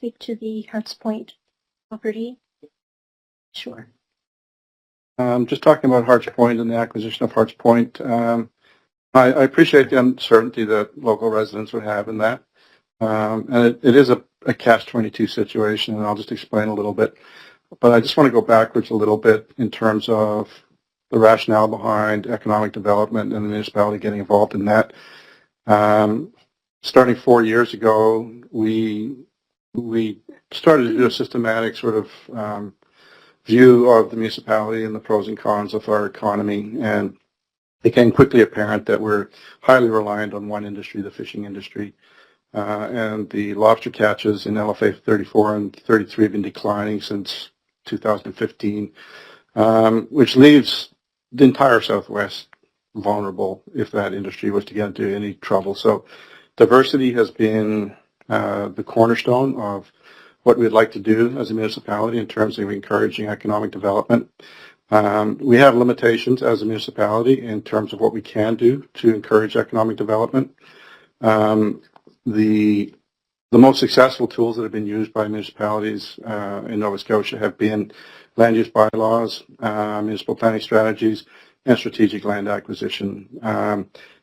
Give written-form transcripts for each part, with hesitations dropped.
speak to the Hartz Point property? Sure. Just talking about Hartz Point and the acquisition of Hartz Point, I appreciate the uncertainty that local residents would have in that. And it is a catch-22 situation, and I'll just explain a little bit. But I just want to go backwards a little bit in terms of the rationale behind economic development and the municipality getting involved in that. Starting 4 years ago, we started to do a systematic sort of view of the municipality and the pros and cons of our economy, and it became quickly apparent that we're highly reliant on one industry, the fishing industry. And the lobster catches in LFA 34 and 33 have been declining since 2015, which leaves the entire Southwest vulnerable if that industry was to get into any trouble. So diversity has been the cornerstone of what we'd like to do as a municipality in terms of encouraging economic development. We have limitations as a municipality in terms of what we can do to encourage economic development. The most successful tools that have been used by municipalities in Nova Scotia have been land use bylaws, municipal planning strategies, and strategic land acquisition.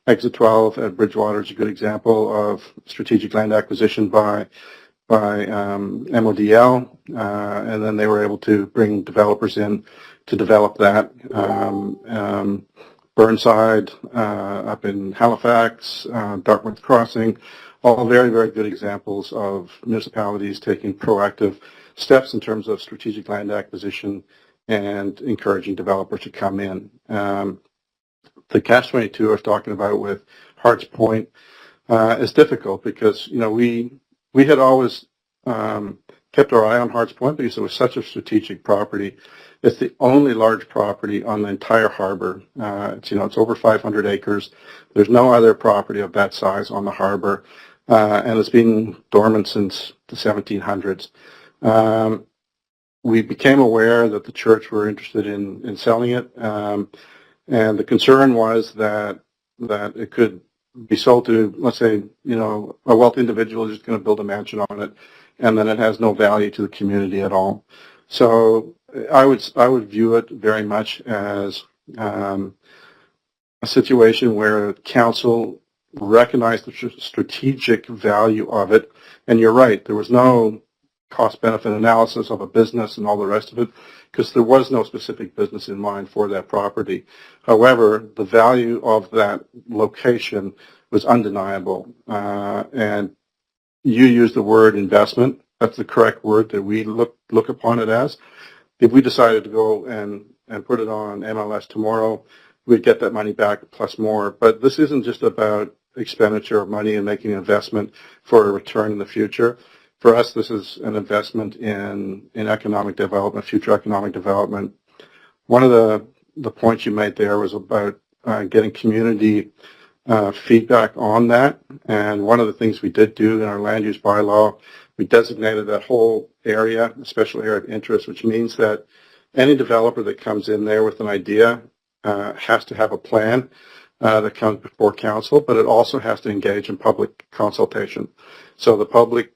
Exit 12 at Bridgewater is a good example of strategic land acquisition by MODL, and then they were able to bring developers in to develop that. Burnside up in Halifax, Dartmouth Crossing, all very, very good examples of municipalities taking proactive steps in terms of strategic land acquisition and encouraging developers to come in. The catch-22 I was talking about with Hartz Point is difficult because, you know, we had always kept our eye on Hartz Point because it was such a strategic property. It's the only large property on the entire harbor. It's over 500 acres. There's no other property of that size on the harbor, and it's been dormant since the 1700s. We became aware that the church were interested in selling it, and the concern was that it could be sold to, let's say, you know, a wealthy individual who's going to build a mansion on it, and then it has no value to the community at all. So I would view it very much as a situation where council recognized the strategic value of it, and you're right, there was no cost-benefit analysis of a business and all the rest of it, because there was no specific business in mind for that property. However, the value of that location was undeniable, and you used the word investment. That's the correct word that we look upon it as. If we decided to go and put it on MLS tomorrow, we'd get that money back plus more. But this isn't just about expenditure of money and making an investment for a return in the future. For us, this is an investment in economic development, future economic development. One of the points you made there was about getting community feedback on that. And one of the things we did do in our land use bylaw, we designated that whole area a special area of interest, which means that any developer that comes in there with an idea has to have a plan that comes before council, but it also has to engage in public consultation. So the public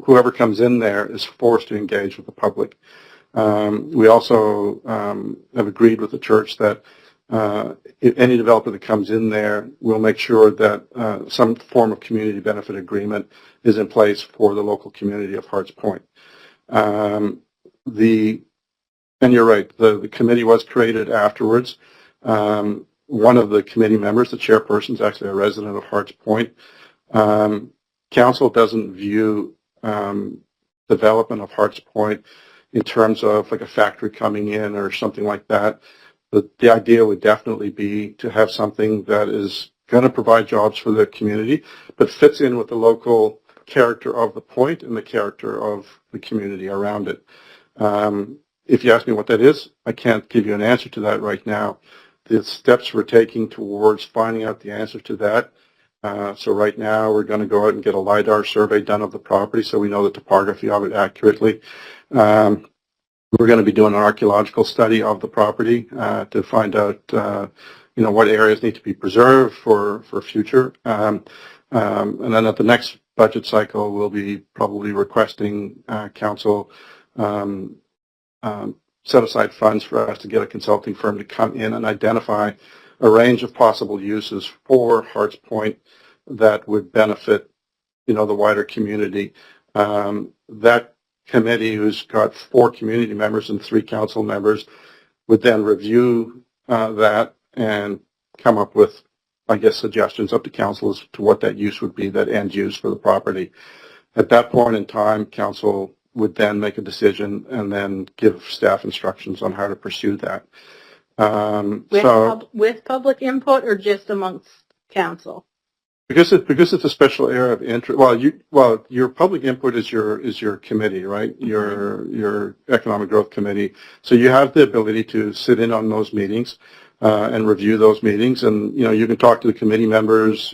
whoever comes in there is forced to engage with the public. We also have agreed with the church that if any developer that comes in there, we'll make sure that some form of community benefit agreement is in place for the local community of Hartz Point. And you're right, the committee was created afterwards. One of the committee members, the chairperson, is actually a resident of Hartz Point. Council doesn't view development of Hartz Point in terms of like a factory coming in or something like that. The idea would definitely be to have something that is going to provide jobs for the community, but fits in with the local character of the point and the character of the community around it. If you ask me what that is, I can't give you an answer to that right now. The steps we're taking towards finding out the answer to that. So right now we're going to go out and get a LiDAR survey done of the property so we know the topography of it accurately. We're going to be doing an archaeological study of the property to find out, what areas need to be preserved for future. And then at the next budget cycle, we'll be probably requesting council set aside funds for us to get a consulting firm to come in and identify a range of possible uses for Hartz Point that would benefit, the wider community. That committee, who's got 4 community members and 3 council members, would then review that and come up with, I guess, suggestions up to council as to what that use would be, that end use for the property. At that point in time, council would then make a decision and then give staff instructions on how to pursue that. With public input or just amongst council? Because it's a special area of interest. Well, your public input is your committee, right? Your economic growth committee. So you have the ability to sit in on those meetings and review those meetings, and you can talk to the committee members,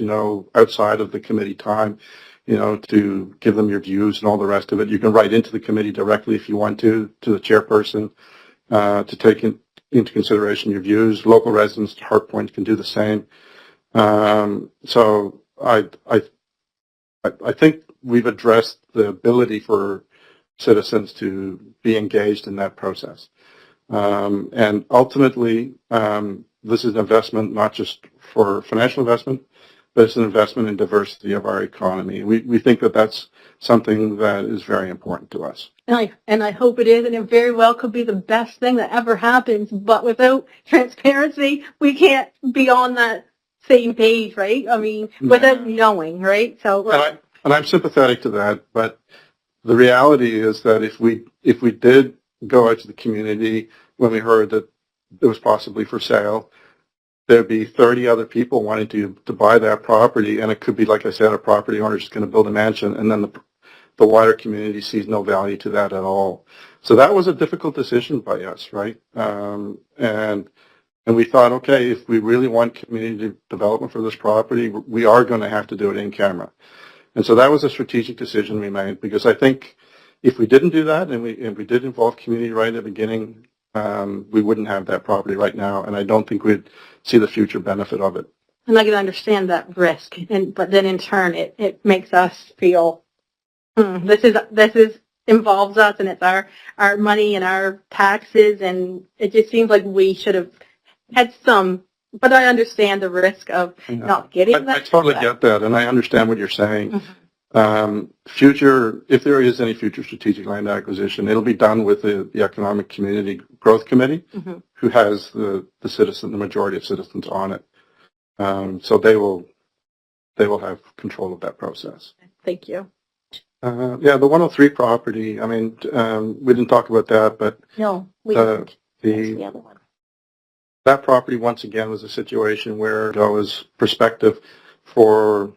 outside of the committee time, to give them your views and all the rest of it. You can write into the committee directly if you want to the chairperson, to take into consideration your views. Local residents to Hartz Point can do the same. So I think we've addressed the ability for citizens to be engaged in that process. And ultimately, this is an investment not just for financial investment, but it's an investment in diversity of our economy. We think that that's something that is very important to us. And I hope it is, and it very well could be the best thing that ever happens, but without transparency, we can't be on that same page, right? I mean, without knowing, right? So, and I'm sympathetic to that, but the reality is that if we did go out to the community when we heard that it was possibly for sale, there'd be 30 other people wanting to buy that property, and it could be, like I said, a property owner just going to build a mansion, and then the wider community sees no value to that at all. So that was a difficult decision by us, right? And we thought, okay, if we really want community development for this property, we are going to have to do it in camera. And so that was a strategic decision we made, because I think if we didn't do that and we did involve community right at the beginning, we wouldn't have that property right now, and I don't think we'd see the future benefit of it. And I can understand that risk, but then in turn, it makes us feel this is involves us, and it's our money and our taxes, and it just seems like we should have had some. But I understand the risk of not getting that. I totally get that, and I understand what you're saying. Mm-hmm. If there is any future strategic land acquisition, it'll be done with the Economic Community Growth Committee, mm-hmm. who has the majority of citizens on it. So they will have control of that process. Thank you. Yeah, the 103 property. I mean, we didn't talk about that, but No, we didn't. That's the other one. That property, once again, was a situation where there was perspective for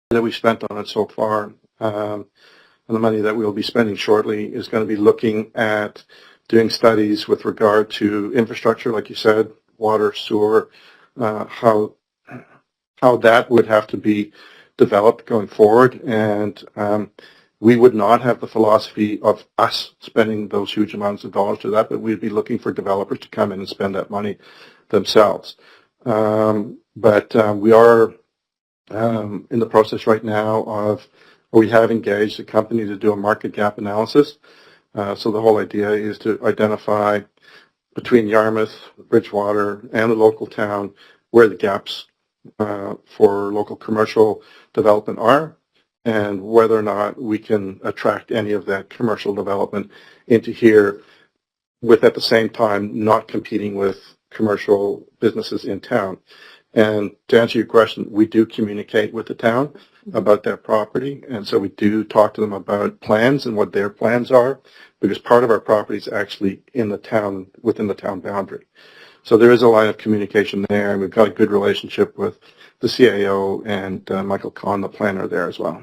that we spent on it so far. And the money that we'll be spending shortly is going to be looking at doing studies with regard to infrastructure, like you said, water, sewer, how that would have to be developed going forward. And we would not have the philosophy of us spending those huge amounts of dollars to that, but we'd be looking for developers to come in and spend that money themselves. But we are in the process right now of, we have engaged a company to do a market gap analysis. So the whole idea is to identify between Yarmouth, Bridgewater, and the local town where the gaps for local commercial development are, and whether or not we can attract any of that commercial development into here with, at the same time, not competing with commercial businesses in town. And to answer your question, we do communicate with the town about their property, and so we do talk to them about plans and what their plans are, because part of our property is actually in the town, within the town boundary. So there is a line of communication there, and we've got a good relationship with the CAO and Michael Kahn, the planner, there as well.